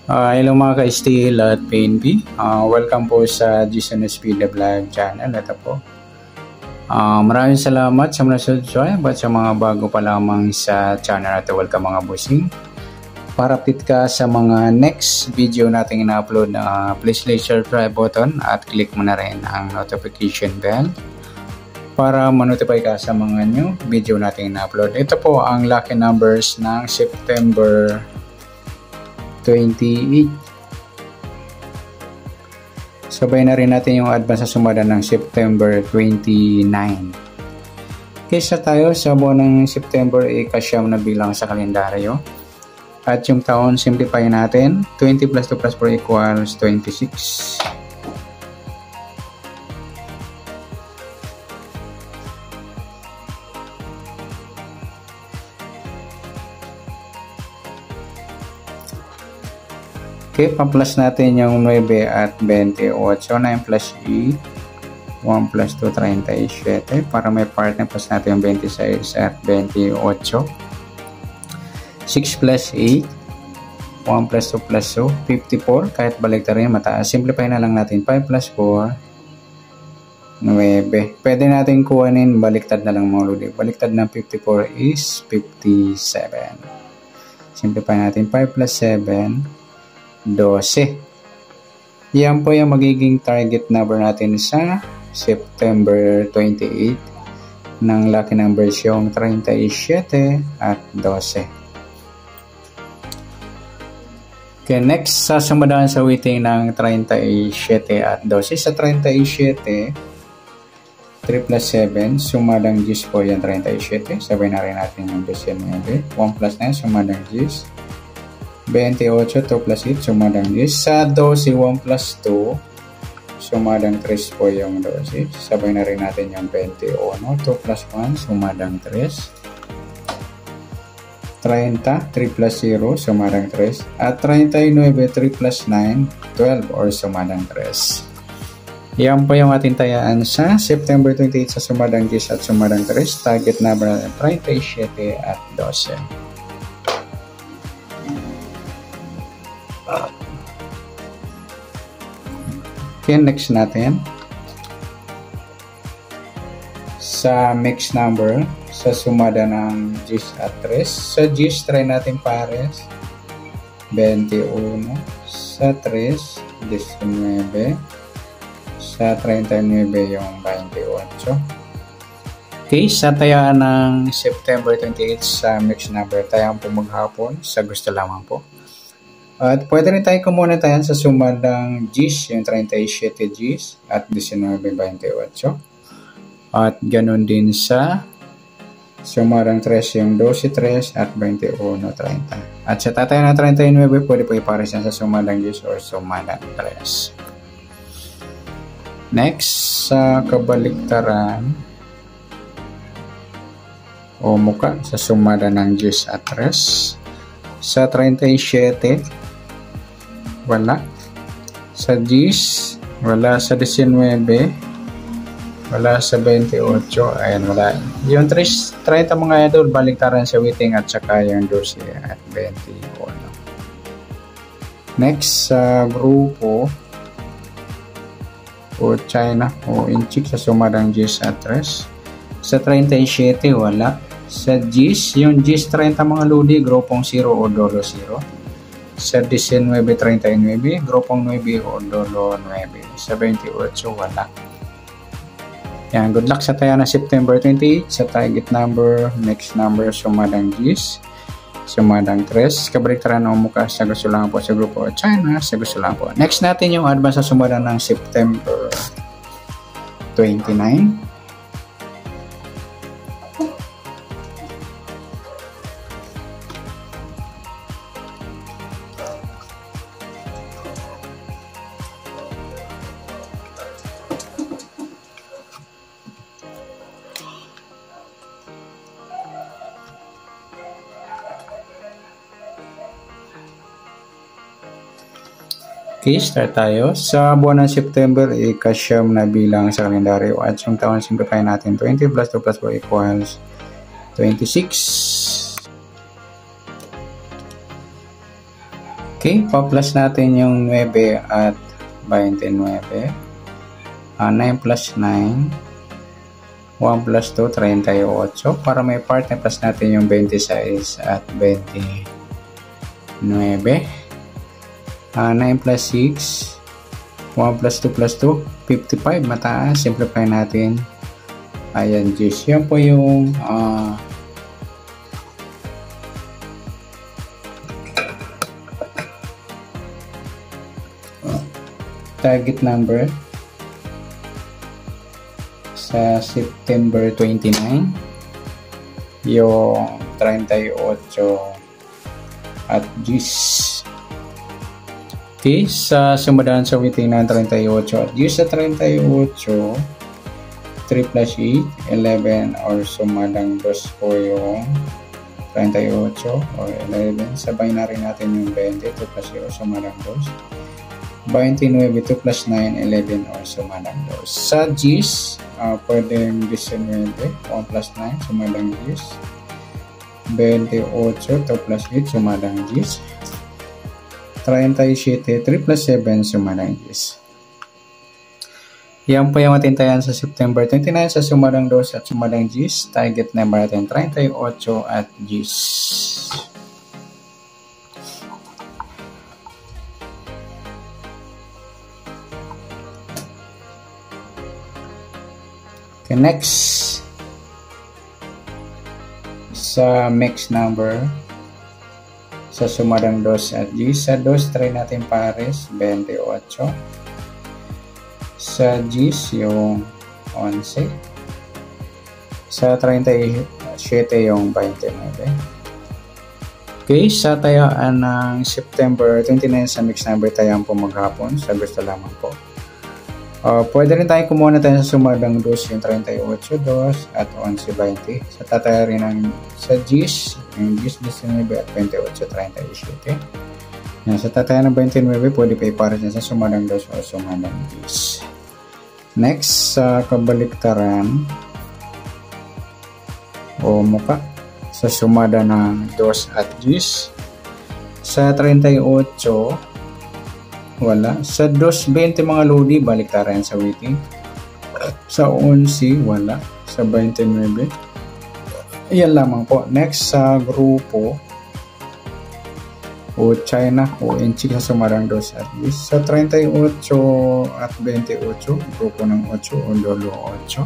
Hello mga ka-steel at PNP. Welcome po sa Jason Speed Vlog channel. Ito po. Maraming salamat sa mga subscribe at sa mga bago pa lamang sa channel natin. Welcome mga bossing. Para update ka sa mga next video natin ina-upload, please click subscribe button at click mo na rin ang notification bell para ma-notify ka sa mga new video natin ina-upload. Ito po ang lucky numbers ng September 28. Sabay na rin natin yung advance sa sumada ng September 29. Kaysa tayo sa buwan ng September kasyam na bilang sa kalendaryo. At yung taon, simplify natin. 20 plus 2 plus 4 equals 26. Okay, pa-plus natin yung 9 at 28. 9 plus 8. 1 plus 2, 37. Para may partner, plus natin yung 26 at 28. 6 plus 8. 1 plus 2 plus 2. 54. Kahit baliktad rin, mataas. Simplify na lang natin. 5 plus 4. 9. Pwede natin kuhanin, baliktad na lang mga lodi. Baliktad ng 54 is 57. Simplify natin. 5 plus 7. 12. Yan po yung magiging target number natin sa September 28 ng lucky numbers yung 37 at 12. Okay, next sasamadaan sa waiting ng 37 at 12. Sa 37, 3 plus 7, sumadang 10 po yung 37. Sabay na rin natin yung 19. 1 plus 9, sumadang 10. 28, 2 plus 8, sumadang 10. Sa 12, 1 plus 2, sumadang 3 po yung 12. Sabay na rin natin yung 21. 2 plus 1, sumadang 3. 30, 3 plus 0, sumadang 3. At 39, 3 plus 9, 12 or sumadang 3. Yan po yung ating tayaan sa September 28 sa sumadang 10 at sumadang 3. Target number 37 at 12. Okay, next natin sa mix number sa sumada ng 10 at 3. Sa 10, try natin pares 21. Sa 3, 19. Sa 39 yung 28. Okay, sa tayaan ng September 28 sa mix number, tayaan po maghapon sa gusto lamang po. At pwede rin tayo kumuna tayo sa sumadang Gs, yung 37 Gs at 19.28. At ganun din sa sumadang 3 yung 12.3 at 21.30. At sa tatay na 39, pwede po ipares yan sa sumadang Gs or sumadang 3. Next, sa kabaliktaran o muka sa sumada ng Gs at 3. Sa 37, wala. Sa 10, wala. Sa 19, wala. Sa 28, ayan, wala. Yung 30 mga idol, baliktaran sa waiting at saka yung 12 at 21. Next, sa grupo o China o Inchik sa sumadang 10 at 3. Sa 37, wala. Sa 10, yung 10, 30 mga lodi, grupong 0 o dolo 0. Sa 19.39, grupong 9 o dolo 9. Sa 28, wala. Yan, good luck sa tayo na September 28. Sa target number, next number, sumadang 10, sumadang 3. Kabaliktaran o mukha sa gusto lang po sa grupo China, sa gusto lang po. Next natin yung advance sa sumadang ng September 29. Okay, start tayo. Sa buwan ng September, kasyam na bilang sa kalendaryo at yung taon simplify natin. 20 plus 2 plus 4 equals 26. Okay, pa-plus natin yung 9 at 29. 9 plus 9. 1 plus 2, 38. Para may part, plus natin yung 26 at 29. 9 plus 6. 1 plus 2 plus 2, 55. Mataas. Simplify natin. Ayan, Diyos. Yan po yung target number sa September 29, yung 38 at G's. Okay, sa sumadaan sa waiting ng 38 at G's sa 38, 3 plus 8, 11 or sumadang 2 po yung 38 or 11. Sabay na rin natin yung 20, 2 plus 0 sumadang 2. 29, 2 plus 9, 11 or sumadang 2. Sa G's, pwedeng 19, 1 plus 9, sumadang G's. 28, 2 plus 8, sumadang G's. 37, 3 plus 7, sumadang G's. Yan po yung matintayan sa September 29 sa sumadang 2 at sumadang G's. Target number natin 38 at G's. Okay, next, sa mix number, sa sumadang 2 at G. Sa 2, try natin pares, 28. Sa G's, yung 11. Sa 37, yung 29. Okay, sa tayaan ng September 29 sa mix number tayaan po maghapon. Sa gusto lamang po. Pwede rin tayo kumuha na tayo sa sumadang 2 yung 38, 2 at 11, 20. Sa tataya rin ng sa G's, yung G's 19 at 28, 37. Yan, sa tataya ng 29, pwede pa ipares na sa sumadang 2 o sumadang G's. Next, sa kabaliktaran o muka, sa sumada ng 2 at G's. Sa 38, wala. Sa 2.20 mga lodi, baliktaran sa waiting. Sa 11, wala. Sa 29, yan lamang po. Next, sa grupo o China o Inchik sa sumarang 2 at least. Sa 38 at 28, grupo ng 8 o lolo 8.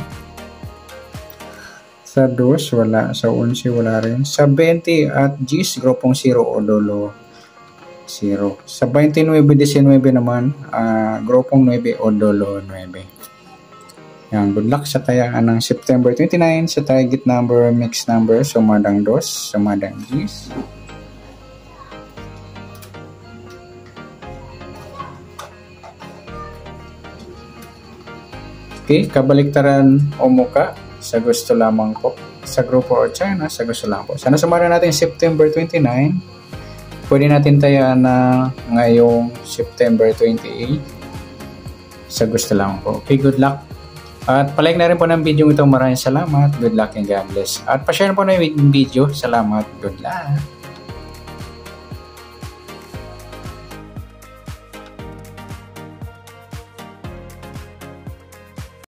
Sa 2, wala. Sa 11, wala rin. Sa 20 at G's, grupong 0 o lolo 0. Sa 29-19 naman, grupong 9 o dolo 9. Yan, good luck sa tayaan ng September 29 sa target number, mix number, sumadang 2, sumadang G's. Okay, kabaliktaran o muka, sa gusto lamang po. Sa grupo o China, sa gusto lang po. Sana sumara natin September 29. Pwede natin tayaan na ngayong September 28 sa gusto lang po. Okay, good luck. At palike na rin po ng video ito. Maraming salamat. Good luck and God bless. At pa-share po na yung video. Salamat. Good luck.